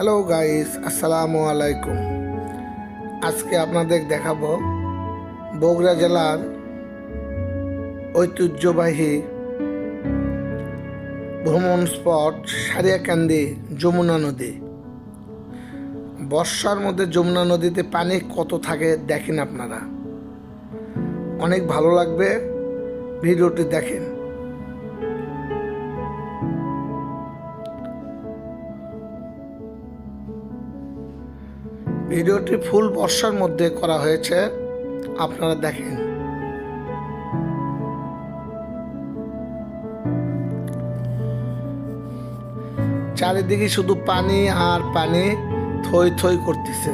Hello guys, আসসালামু আলাইকুম। আজকে আপনাদের দেখাবো বগুড়া জেলার ঐতিহ্যবাহী ভ্রমণ স্পট সারিয়াকান্দি যমুনা নদী। বর্ষার মধ্যে যমুনা নদীতে পানি কত থাকে দেখেন আপনারা, অনেক ভালো লাগবে, ভিডিওটি দেখেন। ভিডিওটি ফুল বর্ষার মধ্যে করা হয়েছে, আপনারা দেখেন। চারিদিকে শুধু পানি আর পানি, থই থই করতেছে।